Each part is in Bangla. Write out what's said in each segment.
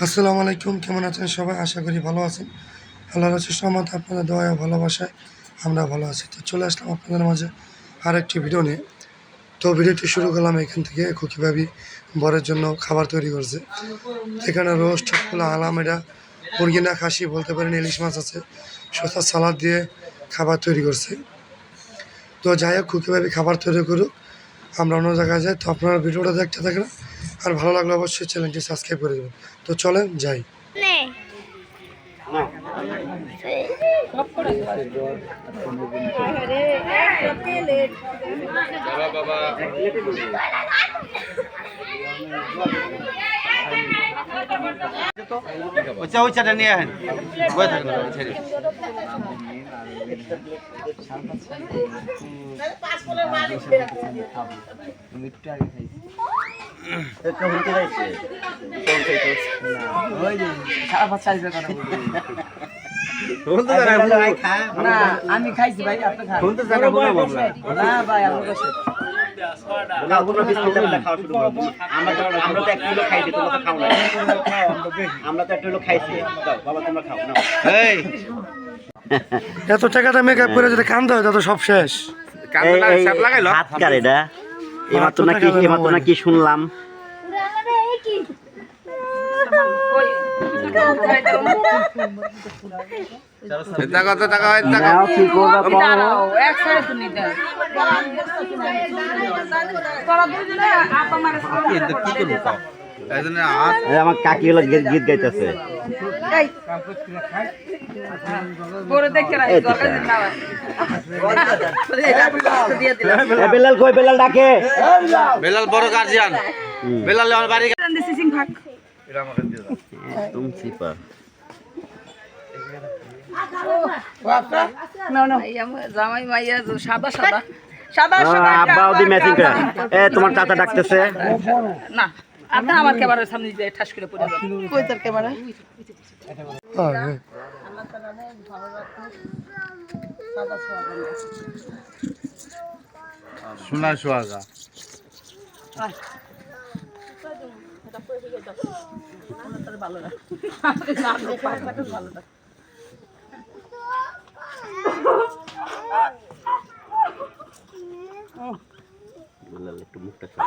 আসসালামু আলাইকুম, কেমন আছেন সবাই? আশা করি ভালো আছেন। আল্লাহর রহমতে আপনাদের দোয়া ও ভালোবাসায় আমরা ভালো আছি। তো চলে আসলাম আপনাদের মাঝে আর একটি ভিডিও নিয়ে। তো ভিডিওটি শুরু করলাম এখান থেকে। খুকি ভাবি বরের জন্য খাবার তৈরি করছে। এখানে রোস্ট, পোলা, আলাম, এটা মুরগি না খাসি বলতে পারেন, ইলিশ মাছ আছে, শসা সালাদ দিয়ে খাবার তৈরি করছে। তো যাই হোক, খুকি ভাবি খাবার তৈরি করুক, আমরা অন্য জায়গায় যাই। তো আপনারা ভিডিওটা দেখতে থাকেন, আর ভালো লাগলে অবশ্যই চ্যানেলটি সাবস্ক্রাইব করে দেবেন। তো চলেন যাই। ওইটা নিয়ে আসেন, বয়ে থাকেন ছেড়ে। আমি খাইছি ভাই, আপনি খান না ভাই, আমার কাছে এত টাকাটা মেকআপ করে যদি কান্দতে হয় তত সব শেষ। নাকি শুনলাম আমার কাকি হলো গীত গাইতেছে। বেলাল কই? বেলাল ডাকে। বেলাল বড় গার্জিয়ান। বেলাল আমার বাড়ি একদম সিপার। জামাই মাইয়া সাদা সাদা সাদা আব্বা ওদি ম্যাচিং করে। তোমার চাচা ডাকতেছে না, আপনি আমার ক্যামেরার সামনে দিয়ে ঠাস করে পড়ে যাবেন। কই তোর ক্যামেরা? সোনা সোহাগা। ভালো না, ভালো না। একটু মুখটা সরা।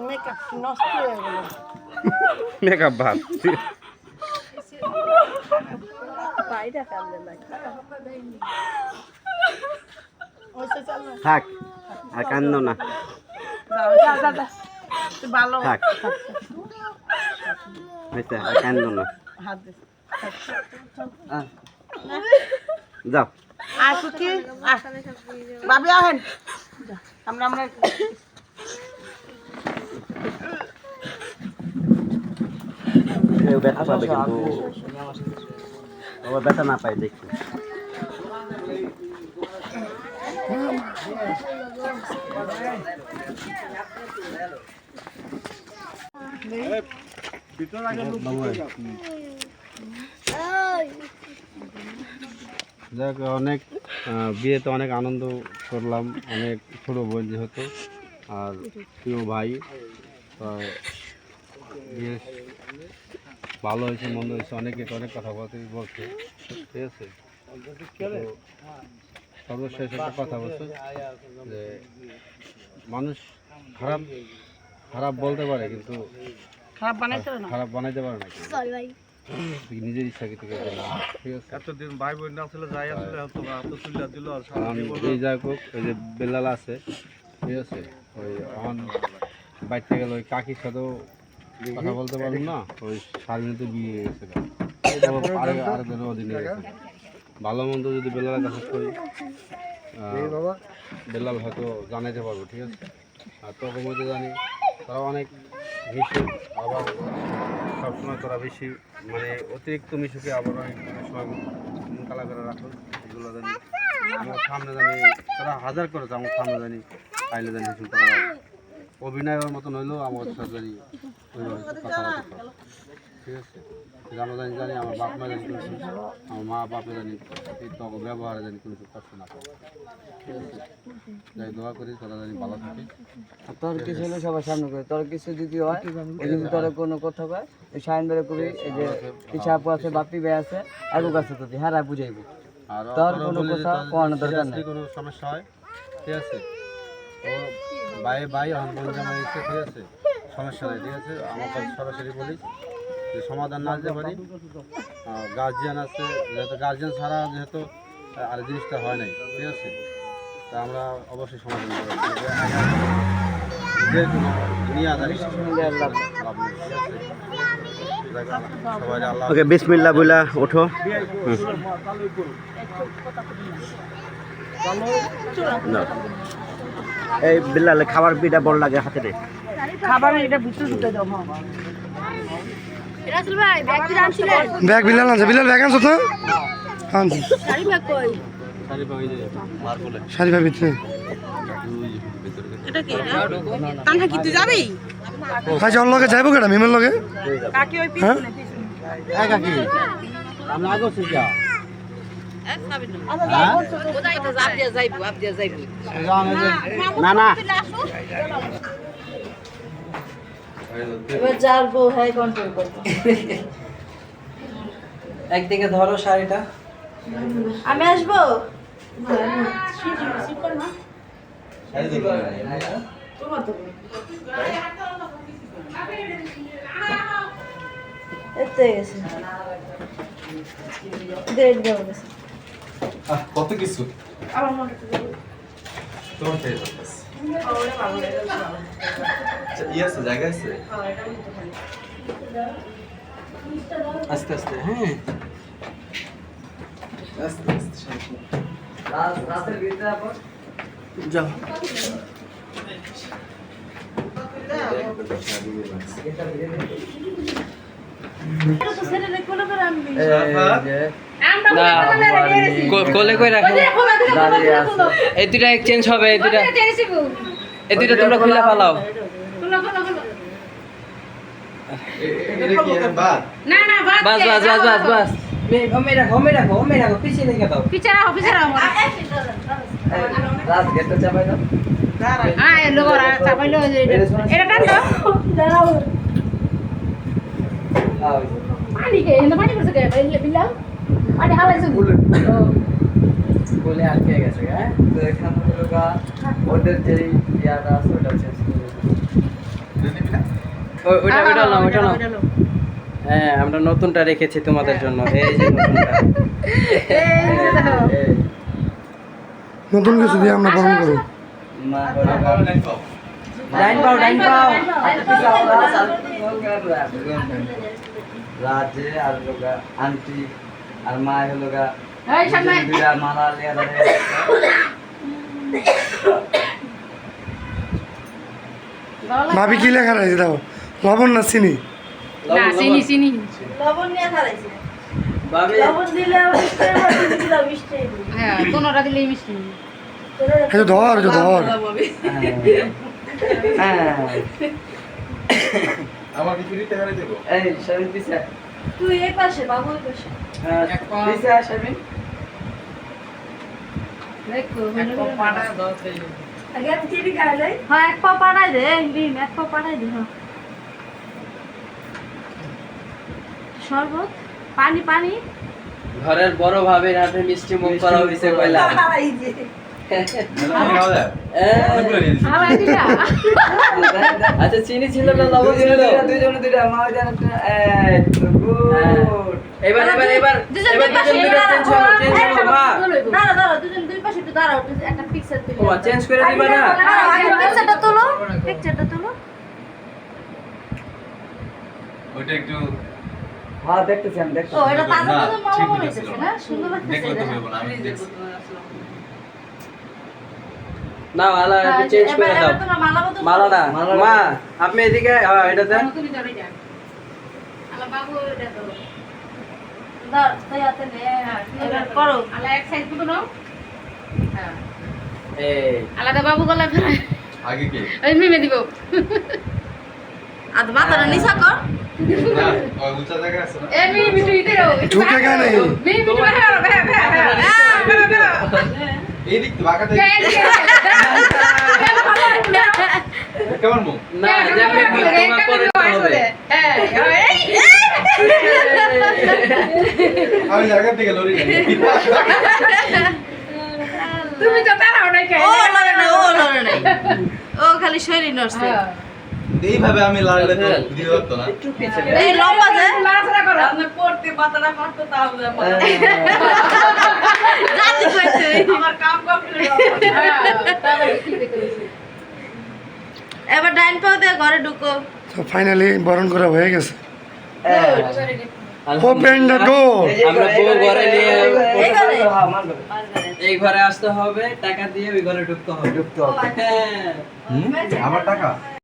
মেকআপ নষ্ট হয়ে গেল। মেকআপ ভাব বাইরে কামলে লাগে। থাক আর কান্দো না, ভালো থাক হয়েছে, আর কান্দো না, হাত দে যাও। আর কি ভাবি আহেন, আমরা আমরা ব্যথা পাবে কিন্তু ও ব্যথা না পায় দেখি। যাক, অনেক বিয়েতে অনেক আনন্দ করলাম, অনেক ছোটো বোন যেহেতু আর প্রিয় ভাই। বিয়ে ভালো হয়েছে, মন্দ হয়েছে, অনেকে অনেক কথা বলছে, ঠিক আছে। সর্বশেষ একটা কথা বলছে যে মানুষ খারাপ খারাপ বলতে পারে কিন্তু খারাপ বানাইতে পারে না, নিজের ইচ্ছা থেকে। ঠিক আছে, এতদিন ভাই বোন আসলে যাই আসলে দিল। এই যাই হোক, ওই যে বেলাল আছে, ঠিক আছে, ওই এখন বাইরতে গেল, ওই কাকির সাথেও কথা বলতে পারলাম না। ওই স্বাধীনতে বিয়ে গেছে, আরেকজনের অধীনে গেছে। ভালো মন্দ যদি বেলালের কাছে করি, বেলাল হয়তো জানাইতে পারবো, ঠিক আছে। আর তখন মধ্যে জানি তারা অনেক মিশুক, আবার সবসময় তোরা বেশি মানে অতিরিক্ত মিশুকে আবার অনেক সময় মন কালা করে রাখো। এগুলো জানি আমার সামনে জানি তারা হাজার করেছে, আমার সামনে জানি পাইলে জানি কিছু তারা অভিনয়ের মতন হইলেও আমার সাথে জানি ওইভাবে কথাবার্তা, ঠিক আছে। কিন্তু আমরা জানি আমার বাপ মা জানি কোনো কিছু, আমার মা বাপে জানি এই তখন ব্যবহারে জানি কোনো কিছু কষ্ট না পায়। ঠিক আছে, যাই দোয়া করি তোরা জানি ভালো থাকে। আর তোর কিছু হলে সবার সামনে করে তোর কিছু যদি হয় এই যদি তোর কোনো কথা কয় এই সাইন বেড়ে কবি এই যে কিছু আপু আছে বাপি ভাই আছে একু কাছে তো হ্যাঁ বুঝাইবো আর তোর ওরা কোনো বলে যে কথা তার কোয়ানো দরকার seriously নাই কোনো সমস্যা হয়, ঠিক আছে, ও ভাই এখন বোন জামাই এসে, ঠিক আছে, সমস্যা নেই, ঠিক আছে, আমার কাছে সরাসরি বলি যে সমাধান না দিতে পারি, গার্জিয়ান আছে, যেহেতু গার্জিয়ান ছাড়া যেহেতু আর জিনিসটা হয় নাই, ঠিক আছে, তা আমরা অবশ্যই সমাধান করবো। যে কোনো দুনিয়াদারি লাভ নেই, ঠিক আছে, সবাই আল্লাহ ওকে বিসমিল্লাহ বইলা ওঠো। নাও। এই বিল্লালে খাবার পিঠা বড় লাগে হাতে রে। খাবার এটা ভিতরে ঢুকে দাও। রাসেল ভাই ব্যাগ কি আনছিলেন? ব্যাগ বিলাল আনছে, বিলাল ব্যাগ আনছো তো? আনছি। শাড়ি ব্যাগ কই? শাড়ি ভাই ভিতরে। এটা কি কানহা কি তুই যাবি? ভাই ওর লগে যাইবো কেডা মিমের লগে? কাকি ওই হ্যাঁ? পিছনে পিছনে। এই কাকি আমরা আগো শিখা কোথায় তো আপ দিয়া যাইবো। না না এবার যাবো হ্যাঁ কন্ট্রোল করবো। একদিকে ধরো শাড়িটা আমি আসবো। এতে গেছে গ্রেড দেওয়া গেছে। কত কিছু আমার মনে তোমার থেকে ই আছে জায়গা আছে আস্তে আস্তে হ্যাঁ আস্তে আস্তে শান্ত। রাতের ভিতরে আবার যাও কোলে কই রাখো এই দুটা এক্সচেঞ্জ হবে এই দুটা তোমরা খুলে ফেলাও এটা কি বাদ বাস বাস বাস বাস বাস হোমে রাখো পিছিয়ে লেগে দাও রাত গেটটা চাপাই দাও কোলে আটকে গেছে হ্যাঁ তো এখানে হলো ওদের যে ইয়াটা আছে ওটা চেঞ্জ করে ওইটা না হ্যাঁ আমরা নতুনটা রেখেছি তোমাদের জন্য এই যে নতুনটা নতুন কিছু দিয়ে আমরা বরণ করবো। ডাইন পাও রাজে আর লোগা আন্টি আর মা হলো গা দুইটা মালা লিয়া ধরে ভাবি কি লেখা রয়েছে দাও? লবণ না চিনি? চিনি লবণ নিয়ে খালাইছে। ভাবি লবণ দিলে মিষ্টি দিলে মিষ্টি। হ্যাঁ কোনটা দিলেই মিষ্টি। এই যে ধর, এই যে ধর। হ্যাঁ আমাকে ফ্রি টাকা দেবো এই শামিন পিছা তুই এই পাশে বাবু ওই পাশে। পিছা শামিন দেখো আগে আমি চিনি খাইলাই। হ্যাঁ এক পা পাড়াই দে লিম এক পা পাড়াই দে। হ্যাঁ শরবত পানি পানি ঘরের বড় ভাবের হাতে মিষ্টি মুখ করা হইছে কইলা এই যে খাওয়া যায় অনেকগুলো নিয়ে নিয়েছি। আমার দিলা আচ্ছা চিনি ছিল না লবণ ছিল দুইজনে দুইটা মা জানো এই তো গুড এবার দুজন দুজন দুইটা চেঞ্জ হবে মা দাঁড়া দাঁড়া দুজন দুই পাশে একটু দাঁড়াও একটা পিকচার তুলি। ও চেঞ্জ করে দিবা না পিকচারটা তোলো পিকচারটা তোলো। ওইটা একটু হ্যাঁ দেখতেছি আমি ও এটা তাজা না, তাজা মামা ঠিক মনে হইতেছিল। হইছে না সুন্দর লাগতেছে দেখলে তো এটা। হইব না, আমি দেখছি। না আলা চেঞ্জ করে দাও এবার তোমরা মালা বদল মালাটা মা আপনি এদিকে এটা দেন তুমি ধরে যাও আলা বাবু এটা তো দাও তাই হাতে নে এবার করো। আলা এক সাইড দুটো নাও হ্যাঁ এই আলাদা বাবু গলা ফেলে আগে কে ওই মিমে দিব আর মাথাটা নিচা কর না ওই উঁচা জায়গা আছে না ঢুকে কেনে এই দিক বাঁকা থেকে কেমন মুখ না যাবে তোমার করে হবে আমি জায়গা থেকে লরি তুমি তো তারাও নাই কে ও লড়ে নাই ও লড়ে নাই ও খালি শরীর নড়ছে এইভাবে আমি লাড়লে তো দিয়ে হতো না এই লম্বা যে লাড়াছাড়া করো আপনি পড়তে মাথাটা মারতে তাও জাতি কইছে আমার কাম কমপ্লিট এবার ডাইন পাও দিয়ে ঘরে ঢুকো তো ফাইনালি বরণ করা হয়ে গেছে ওপেন দ্য ডোর আমরা বউ ঘরে নিয়ে এই ঘরে এই ঘরে আসতে হবে টাকা দিয়ে ওই ঘরে ঢুকতে হবে ও আচ্ছা। হ্যাঁ আমার টাকা